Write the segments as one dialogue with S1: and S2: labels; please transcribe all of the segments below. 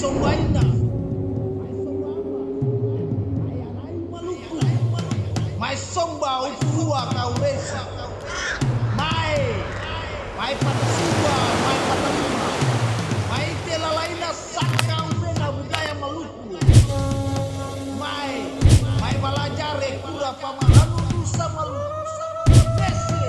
S1: sombaina, mai somba uturua kauresa, mai patasiwa, mai patalima, mai telalaina saka upena budaya Maluku, mai balajare kura pamahanu nusa Maluku, Nese.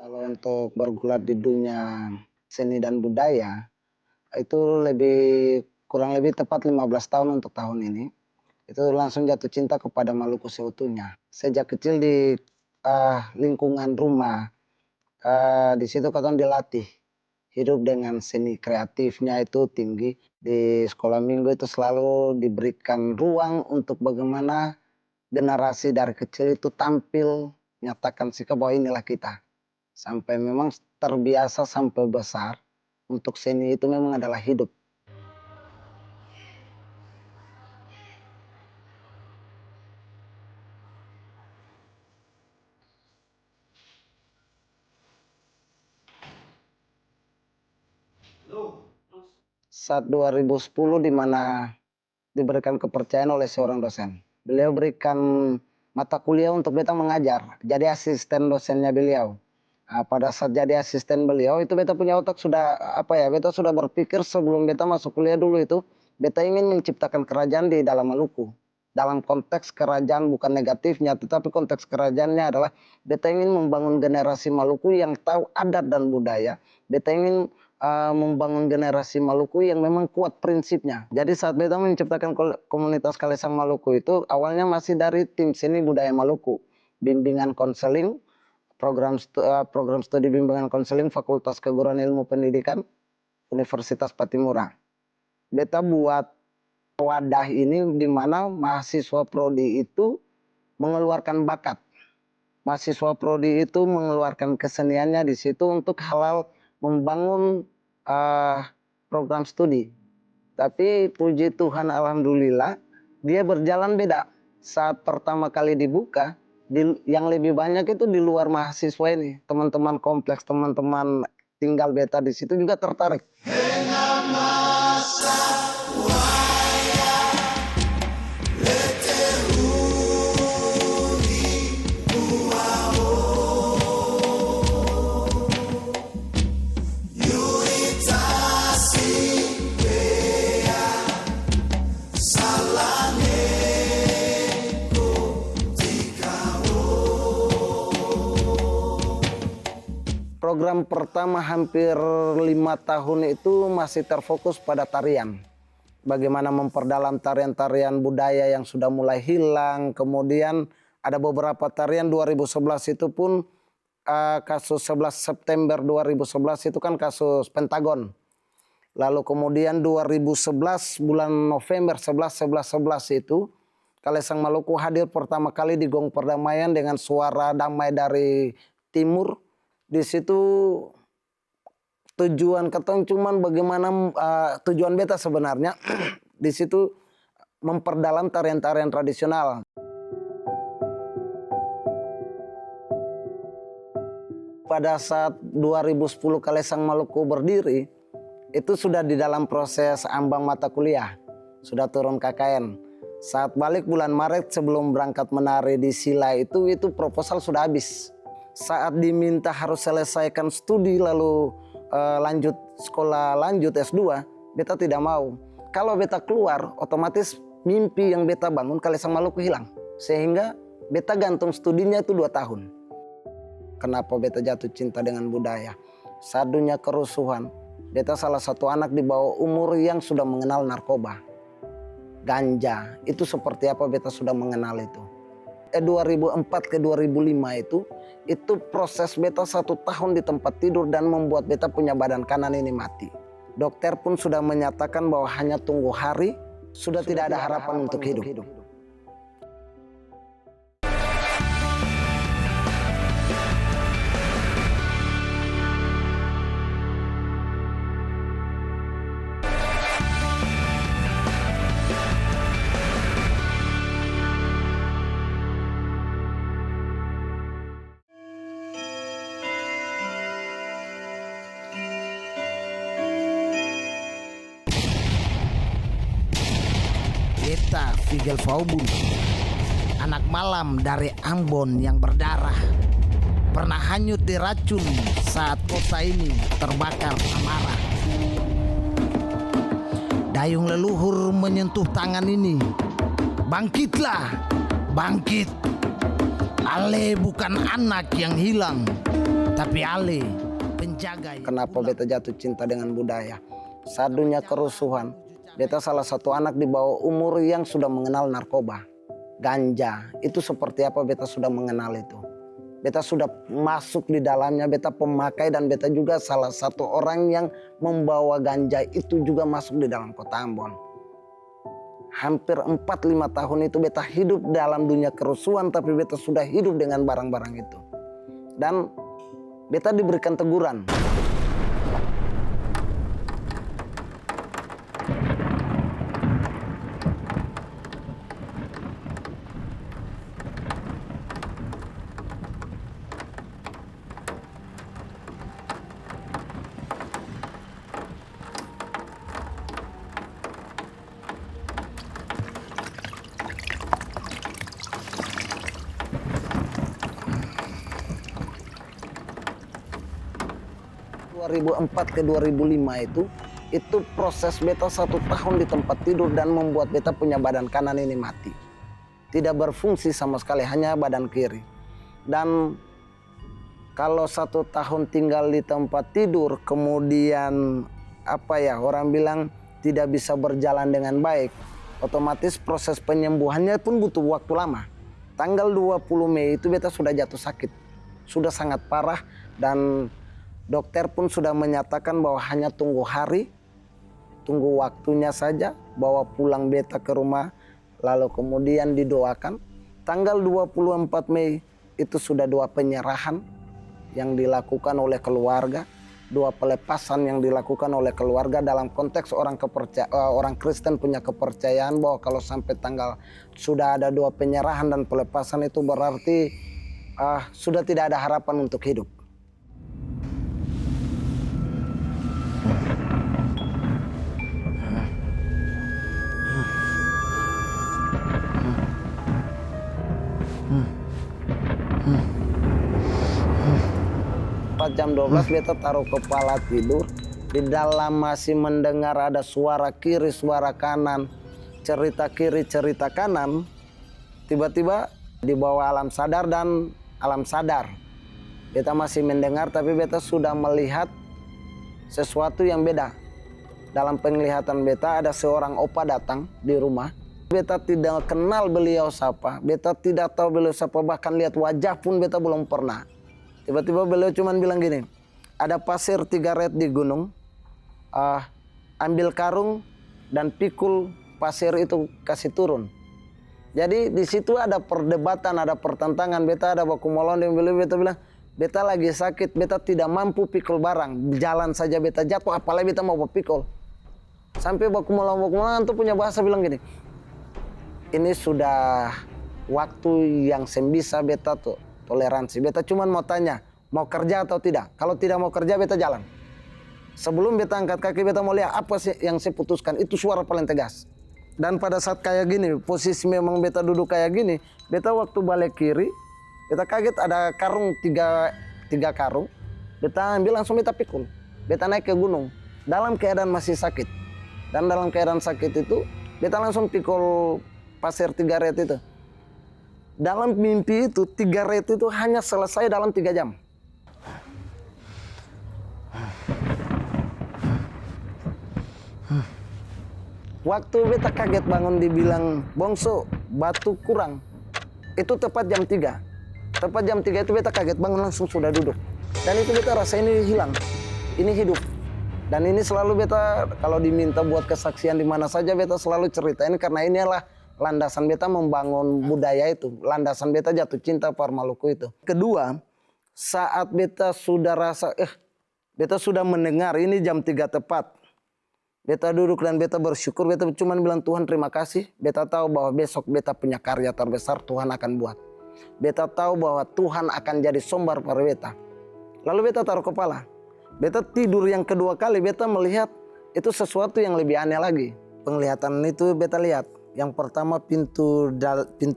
S2: Kalau untuk bergulat di dunia seni dan budaya, itu kurang lebih tepat 15 tahun untuk tahun ini. Itu langsung jatuh cinta kepada Maluku seutuhnya. Sejak kecil di lingkungan rumah, di situ katong dilatih. Hidup dengan seni kreatifnya itu tinggi. Di sekolah minggu itu selalu diberikan ruang untuk bagaimana generasi dari kecil itu tampil, nyatakan sikap bahwa inilah kita. Sampai memang terbiasa sampai besar, untuk seni itu memang adalah hidup. Saat 2010 di mana diberikan kepercayaan oleh seorang dosen. Beliau berikan mata kuliah untuk beta mengajar, jadi asisten dosennya beliau. Pada saat jadi asisten beliau itu beta punya otak sudah beta sudah berpikir sebelum beta masuk kuliah dulu itu beta ingin menciptakan kerajaan di dalam Maluku. Dalam konteks kerajaan bukan negatifnya, tetapi konteks kerajaannya adalah beta ingin membangun generasi Maluku yang tahu adat dan budaya. Beta ingin membangun generasi Maluku yang memang kuat prinsipnya. Jadi saat beta menciptakan komunitas Kalesang Maluku itu awalnya masih dari tim seni budaya Maluku, bimbingan konseling, program studi bimbingan konseling Fakultas Keguruan Ilmu Pendidikan Universitas Patimura. Beta buat wadah ini di mana mahasiswa prodi itu mengeluarkan bakat. Mahasiswa prodi itu mengeluarkan keseniannya di situ untuk halal membangun program studi. Tapi puji Tuhan alhamdulillah dia berjalan beda. Saat pertama kali dibuka, yang lebih banyak itu di luar mahasiswa ini. Teman-teman kompleks, teman-teman tinggal beta di situ juga tertarik. Program pertama hampir 5 tahun itu masih terfokus pada tarian. Bagaimana memperdalam tarian-tarian budaya yang sudah mulai hilang. Kemudian ada beberapa tarian 2011 itu pun kasus 11 September 2011 itu kan kasus Pentagon. Lalu kemudian 2011 bulan November 11 itu Kalesang Maluku hadir pertama kali di Gong Perdamaian dengan suara damai dari timur. Di situ tujuan ketong cuman bagaimana tujuan beta sebenarnya di situ memperdalam tarian-tarian tradisional. Pada saat 2010 Kalesang Maluku berdiri, itu sudah di dalam proses ambang mata kuliah, sudah turun KKN. Saat balik bulan Maret sebelum berangkat menari di Sila itu proposal sudah habis. Saat diminta harus selesaikan studi lalu lanjut sekolah lanjut S2, beta tidak mau. Kalau beta keluar, otomatis mimpi yang beta bangun kali Sang Maluku hilang. Sehingga beta gantung studinya itu 2 tahun. Kenapa beta jatuh cinta dengan budaya? Saat dunia kerusuhan, beta salah satu anak di bawah umur yang sudah mengenal narkoba. Ganja, itu seperti apa beta sudah mengenal itu. 2004 ke 2005 itu proses beta 1 tahun di tempat tidur dan membuat beta punya badan kanan ini mati. Dokter pun sudah menyatakan bahwa hanya tunggu hari, sudah tidak ada harapan untuk hidup.
S1: Beta Figel Faubun, anak malam dari Ambon yang berdarah, pernah hanyut diracun saat kota ini terbakar amarah. Dayung leluhur menyentuh tangan ini. Bangkitlah, bangkit. Ale bukan anak yang hilang, tapi Ale penjaga.
S2: Kenapa beta jatuh cinta dengan budaya? Saat dunia kerusuhan, beta salah satu anak di bawah umur yang sudah mengenal narkoba. Ganja, itu seperti apa beta sudah mengenal itu. Beta sudah masuk di dalamnya, beta pemakai dan beta juga salah satu orang yang membawa ganja itu juga masuk di dalam kota Ambon. Hampir 4-5 tahun itu beta hidup dalam dunia kerusuhan, tapi beta sudah hidup dengan barang-barang itu. Dan beta diberikan teguran. 2004 ke 2005 itu proses beta 1 tahun di tempat tidur dan membuat beta punya badan kanan ini mati. Tidak berfungsi sama sekali, hanya badan kiri. Dan kalau 1 tahun tinggal di tempat tidur, kemudian orang bilang tidak bisa berjalan dengan baik, otomatis proses penyembuhannya pun butuh waktu lama. Tanggal 20 Mei itu beta sudah jatuh sakit, sudah sangat parah, dan dokter pun sudah menyatakan bahwa hanya tunggu hari, tunggu waktunya saja, bawa pulang beta ke rumah, lalu kemudian didoakan. Tanggal 24 Mei itu sudah 2 penyerahan yang dilakukan oleh keluarga, 2 pelepasan yang dilakukan oleh keluarga dalam konteks orang Kristen punya kepercayaan bahwa kalau sampai tanggal sudah ada 2 penyerahan dan pelepasan itu berarti sudah tidak ada harapan untuk hidup. Jam 12 beta taruh kepala tidur, di dalam masih mendengar ada suara kiri, suara kanan, cerita kiri, cerita kanan. Tiba-tiba di bawah alam sadar dan alam sadar, beta masih mendengar, tapi beta sudah melihat sesuatu yang beda. Dalam penglihatan beta ada seorang opa datang di rumah. Beta tidak kenal beliau siapa, beta tidak tahu beliau siapa, bahkan lihat wajah pun beta belum pernah. Tiba-tiba beliau cuma bilang gini, ada pasir 3 red di gunung, ambil karung dan pikul pasir itu kasih turun. Jadi di situ ada perdebatan, ada pertentangan. Beta ada baku molon yang beta bilang, beta lagi sakit, beta tidak mampu pikul barang, jalan saja beta jatuh, apalagi beta mau pikul. Sampai baku molon tuh punya bahasa bilang gini, ini sudah waktu yang sembisa beta tuh toleransi. Beta cuma mau tanya, mau kerja atau tidak? Kalau tidak mau kerja, beta jalan. Sebelum beta angkat kaki, beta mau lihat apa sih yang saya putuskan. Itu suara paling tegas. Dan pada saat kayak gini, posisi memang beta duduk kayak gini, beta waktu balik kiri, beta kaget ada karung tiga karung. Beta ambil langsung beta pikul. Beta naik ke gunung dalam keadaan masih sakit. Dan dalam keadaan sakit itu, beta langsung pikul pasir 3 ret itu. Dalam mimpi itu 3 ret itu hanya selesai dalam 3 jam. Waktu beta kaget bangun dibilang, Bongso, batu kurang. Itu tepat jam 3. Tepat jam 3 itu beta kaget bangun langsung sudah duduk. Dan itu beta rasa ini hilang, ini hidup. Dan ini selalu beta kalau diminta buat kesaksian di mana saja beta selalu cerita ini karena inilah landasan beta membangun budaya itu. Landasan beta jatuh cinta pada Maluku itu. Kedua, saat beta sudah rasa, beta sudah mendengar ini jam 3 tepat. Beta duduk dan beta bersyukur, beta cuma bilang Tuhan terima kasih. Beta tahu bahwa besok beta punya karya terbesar Tuhan akan buat. Beta tahu bahwa Tuhan akan jadi sumber pada beta. Lalu beta taruh kepala. Beta tidur yang kedua kali, beta melihat itu sesuatu yang lebih aneh lagi. Penglihatan itu beta lihat. Yang pertama pintu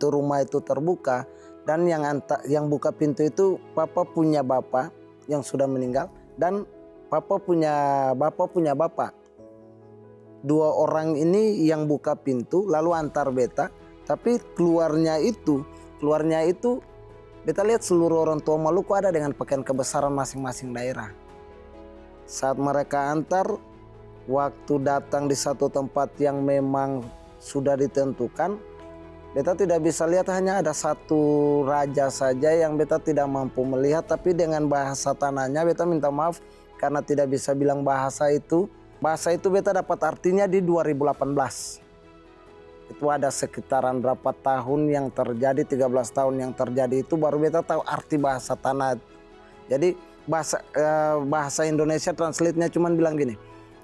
S2: rumah itu terbuka. Dan yang buka pintu itu papa punya bapak yang sudah meninggal. Dan papa punya bapak. 2 orang ini yang buka pintu lalu antar beta. Tapi keluarnya itu beta lihat seluruh orang tua Maluku ada dengan pakaian kebesaran masing-masing daerah. Saat mereka antar, waktu datang di satu tempat yang memang sudah ditentukan, beta tidak bisa lihat, hanya ada satu raja saja yang beta tidak mampu melihat. Tapi dengan bahasa tanahnya beta minta maaf karena tidak bisa bilang bahasa itu. Bahasa itu beta dapat artinya di 2018. Itu ada sekitaran berapa tahun yang terjadi, 13 tahun yang terjadi itu baru beta tahu arti bahasa tanah. Jadi bahasa Indonesia translate-nya cuman bilang gini.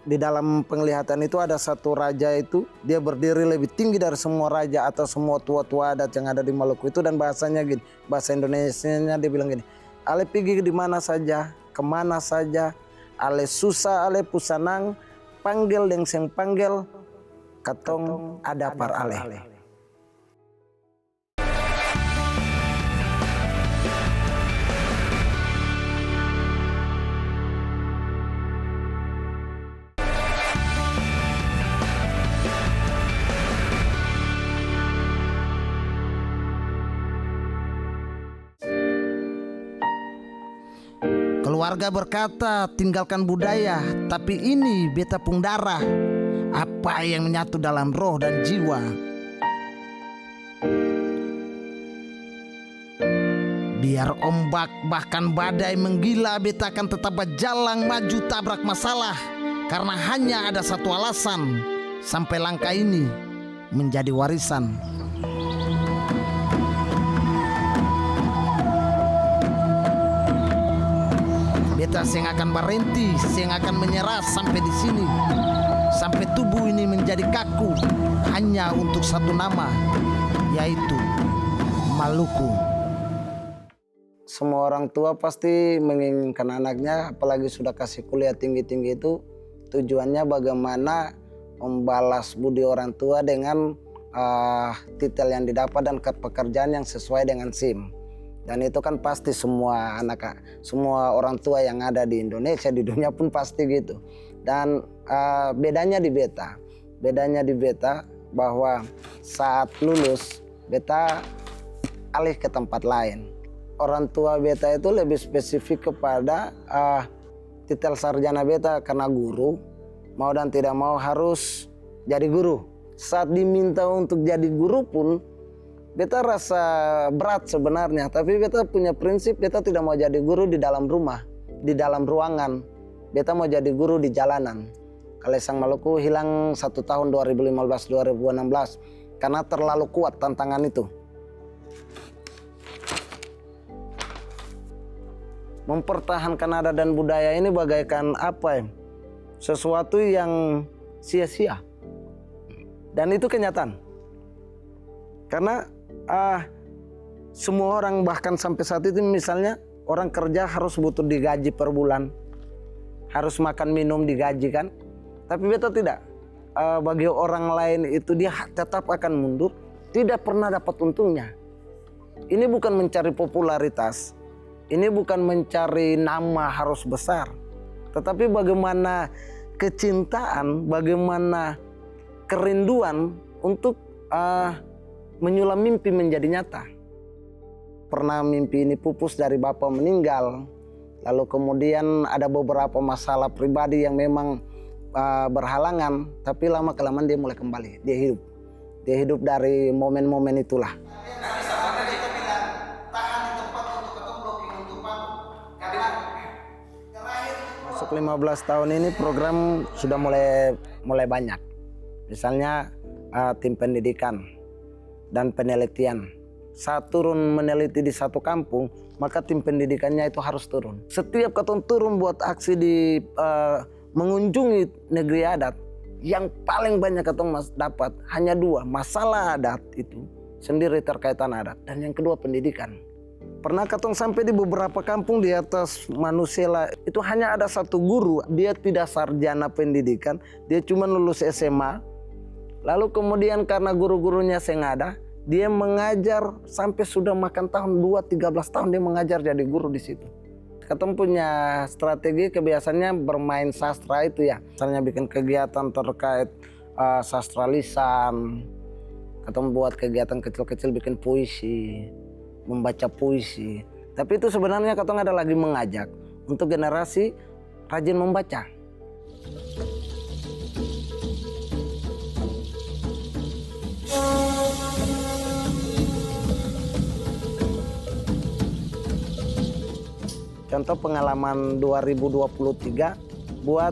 S2: Di dalam penglihatan itu ada satu raja itu, dia berdiri lebih tinggi dari semua raja atau semua tua-tua adat yang ada di Maluku itu, dan bahasanya gini. Bahasa Indonesianya dia bilang gini. Ale pergi di mana saja, kemana saja, ale susah ale pusanang, panggil deng seng panggil, katong ada par ale.
S1: Keluarga berkata tinggalkan budaya, tapi ini beta pung darah. Apa yang menyatu dalam roh dan jiwa. Biar ombak bahkan badai menggila, beta akan tetap berjalan maju tabrak masalah. Karena hanya ada satu alasan, sampai langkah ini menjadi warisan. Beta sing akan berhenti, sing akan menyerah sampai di sini, sampai tubuh ini menjadi kaku hanya untuk satu nama, yaitu Maluku.
S2: Semua orang tua pasti menginginkan anaknya, apalagi sudah kasih kuliah tinggi-tinggi itu, tujuannya bagaimana membalas budi orang tua dengan titel yang didapat dan pekerjaan yang sesuai dengan SIM. Dan itu kan pasti semua semua orang tua yang ada di Indonesia, di dunia pun pasti gitu. Dan bedanya di beta bahwa saat lulus beta alih ke tempat lain. Orang tua beta itu lebih spesifik kepada titel sarjana beta karena guru, mau dan tidak mau harus jadi guru. Saat diminta untuk jadi guru pun beta rasa berat sebenarnya, tapi beta punya prinsip, beta tidak mau jadi guru di dalam rumah, di dalam ruangan. Beta mau jadi guru di jalanan. Kalesang Maluku hilang 1 tahun 2015-2016 karena terlalu kuat tantangan itu. Mempertahankan adat dan budaya ini bagaikan apa ya? Sesuatu yang sia-sia. Dan itu kenyataan. Karena semua orang bahkan sampai saat itu misalnya orang kerja harus butuh digaji per bulan, harus makan minum digaji kan. Tapi beta tidak. Bagi orang lain itu dia tetap akan mundur, tidak pernah dapat untungnya. Ini bukan mencari popularitas, ini bukan mencari nama harus besar, tetapi bagaimana kecintaan, bagaimana kerinduan untuk menyulam mimpi menjadi nyata. Pernah mimpi ini pupus dari bapak meninggal, lalu kemudian ada beberapa masalah pribadi yang memang berhalangan, tapi lama-kelamaan dia mulai kembali, dia hidup dari momen-momen itulah. Masuk 15 tahun ini program sudah mulai banyak. Misalnya tim pendidikan dan penelitian. Saat turun meneliti di satu kampung, maka tim pendidikannya itu harus turun. Setiap katong turun buat aksi di mengunjungi negeri adat, yang paling banyak katong dapat hanya dua, masalah adat itu sendiri terkaitan adat, dan yang kedua pendidikan. Pernah katong sampai di beberapa kampung di atas Manusela, itu hanya ada satu guru, dia tidak sarjana pendidikan, dia cuma lulus SMA. Lalu kemudian karena guru-gurunya sengaja, dia mengajar sampai sudah makan tahun 13 tahun dia mengajar jadi guru di situ. Katong punya strategi kebiasaannya bermain sastra itu ya. Misalnya bikin kegiatan terkait sastra lisan. Katong buat kegiatan kecil-kecil bikin puisi, membaca puisi. Tapi itu sebenarnya katong ada lagi mengajak untuk generasi rajin membaca. Contoh pengalaman 2023 buat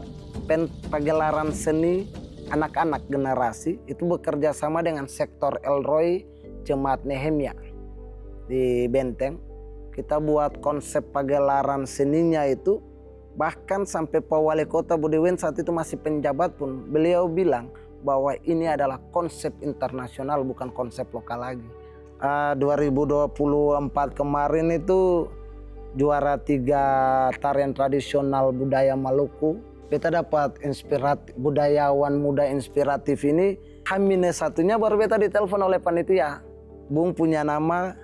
S2: pagelaran seni anak-anak generasi itu bekerja sama dengan sektor Elroy Jemaat Nehemia di Benteng. Kita buat konsep pagelaran seninya itu, bahkan sampai Pak Wali Kota Budiwen saat itu masih penjabat pun beliau bilang bahwa ini adalah konsep internasional bukan konsep lokal lagi. 2024 kemarin itu juara 3 tarian tradisional budaya Maluku. Beta dapat budayawan muda inspiratif ini. H-1-nya baru beta ditelepon oleh panitia. Bung punya nama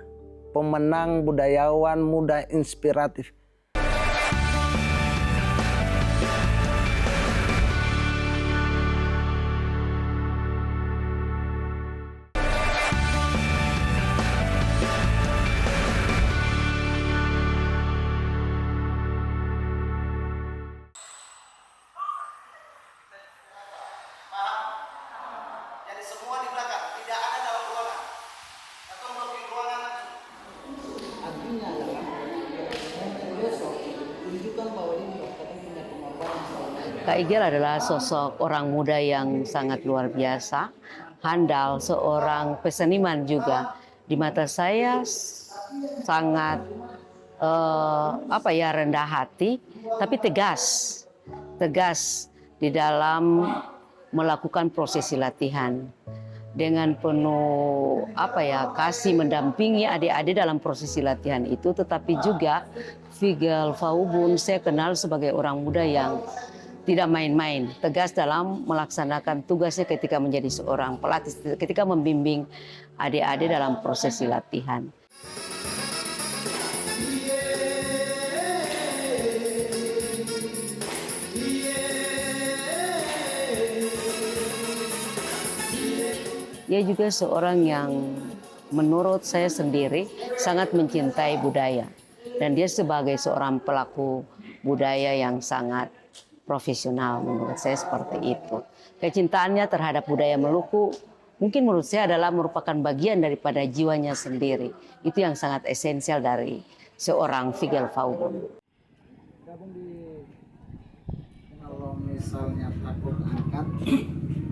S2: pemenang budayawan muda inspiratif.
S3: Kak Igel adalah sosok orang muda yang sangat luar biasa, handal, seorang peseniman juga. Di mata saya sangat rendah hati, tapi tegas di dalam melakukan prosesi latihan. Dengan penuh kasih mendampingi adik-adik dalam prosesi latihan itu, tetapi juga Figel Faubun saya kenal sebagai orang muda yang tidak main-main, tegas dalam melaksanakan tugasnya ketika menjadi seorang pelatih, ketika membimbing adik-adik dalam prosesi latihan. Dia juga seorang yang menurut saya sendiri sangat mencintai budaya. Dan dia sebagai seorang pelaku budaya yang sangat profesional, menurut saya seperti itu. Kecintaannya terhadap budaya Maluku mungkin menurut saya adalah merupakan bagian daripada jiwanya sendiri. Itu yang sangat esensial dari seorang Figel Faubun.
S2: Kalau misalnya takut angkat,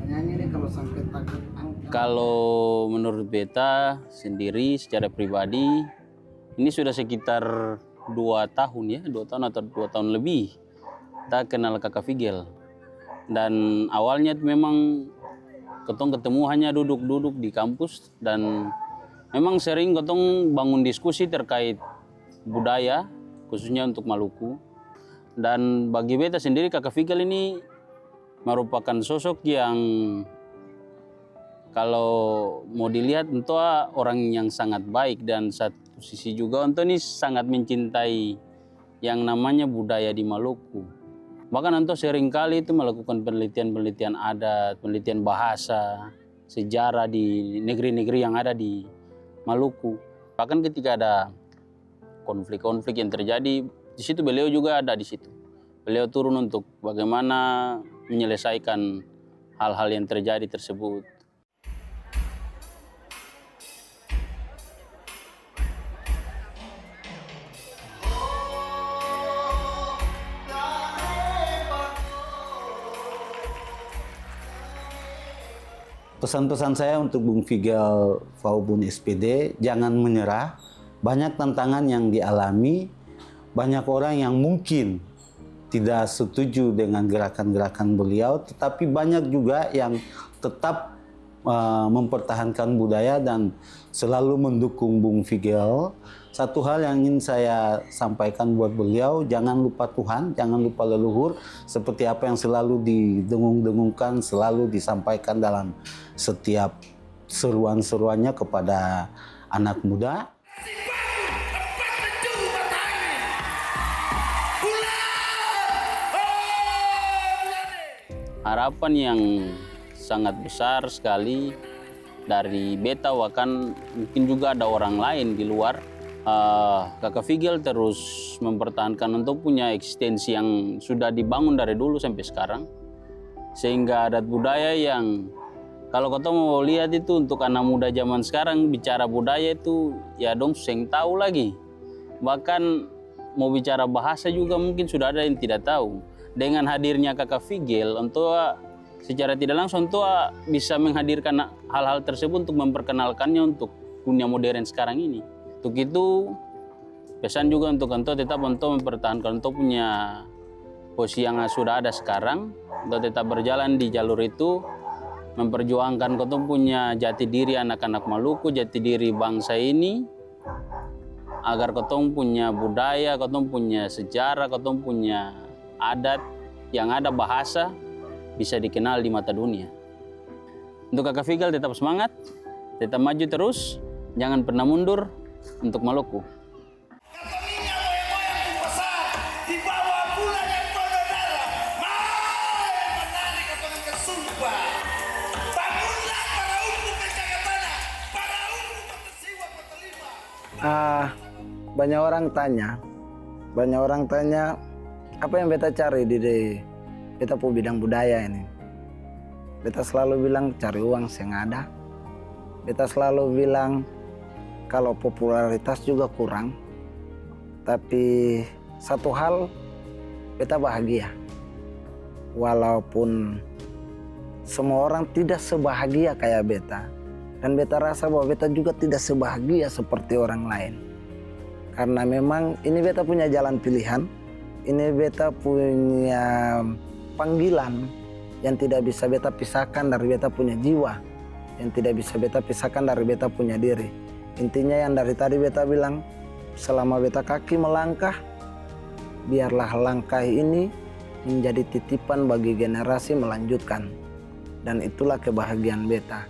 S2: penyanyi ini kalau sampai takut angkat.
S4: Kalau menurut beta sendiri secara pribadi, ini sudah sekitar 2 tahun ya, 2 tahun atau 2 tahun lebih kita kenal kakak Figel. Dan awalnya memang ketemu hanya duduk-duduk di kampus, dan memang sering bangun diskusi terkait budaya khususnya untuk Maluku. Dan bagi beta sendiri Kakak Figel ini merupakan sosok yang kalau mau dilihat tentu orang yang sangat baik, dan satu sisi juga untuk ini sangat mencintai yang namanya budaya di Maluku. Bahkan untuk seringkali itu melakukan penelitian-penelitian adat, penelitian bahasa, sejarah di negeri-negeri yang ada di Maluku. Bahkan ketika ada konflik-konflik yang terjadi, di situ beliau juga ada di situ. Beliau turun untuk bagaimana menyelesaikan hal-hal yang terjadi tersebut.
S5: Pesan-pesan saya untuk Bung Figel maupun SPD, jangan menyerah. Banyak tantangan yang dialami, banyak orang yang mungkin tidak setuju dengan gerakan-gerakan beliau, tetapi banyak juga yang tetap mempertahankan budaya dan selalu mendukung Bung Figel. Satu hal yang ingin saya sampaikan buat beliau, jangan lupa Tuhan, jangan lupa leluhur, seperti apa yang selalu didengung-dengungkan, selalu disampaikan dalam setiap seruan-seruannya kepada anak muda.
S4: Harapan yang sangat besar sekali dari beta, bahkan mungkin juga ada orang lain di luar. Kakak Figel terus mempertahankan untuk punya eksistensi yang sudah dibangun dari dulu sampai sekarang, sehingga adat budaya yang kalau kau mau lihat itu untuk anak muda zaman sekarang bicara budaya itu ya dong seng tahu lagi. Bahkan mau bicara bahasa juga mungkin sudah ada yang tidak tahu. Dengan hadirnya Kakak Figel untuk secara tidak langsung untuk bisa menghadirkan hal-hal tersebut untuk memperkenalkannya untuk dunia modern sekarang ini. Untuk itu pesan juga untuk Ento tetap untuk mempertahankan untuk punya posisi yang sudah ada sekarang, untuk tetap berjalan di jalur itu, memperjuangkan Ento punya jati diri anak-anak Maluku, jati diri bangsa ini, agar Ento punya budaya, Ento punya sejarah, Ento punya adat yang ada bahasa bisa dikenal di mata dunia. Untuk Kakak Figel tetap semangat, tetap maju terus, jangan pernah mundur untuk Maluku.
S2: Banyak orang tanya apa yang beta cari di beta pu bidang budaya ini. Beta selalu bilang cari uang yang ada. Beta selalu bilang kalau popularitas juga kurang, tapi satu hal beta bahagia. Walaupun semua orang tidak sebahagia kayak beta, dan beta rasa bahwa beta juga tidak sebahagia seperti orang lain. Karena memang ini beta punya jalan pilihan, ini beta punya panggilan yang tidak bisa beta pisahkan dari beta punya jiwa, yang tidak bisa beta pisahkan dari beta punya diri. Intinya yang dari tadi beta bilang, selama beta kaki melangkah, biarlah langkah ini menjadi titipan bagi generasi melanjutkan. Dan itulah kebahagiaan beta.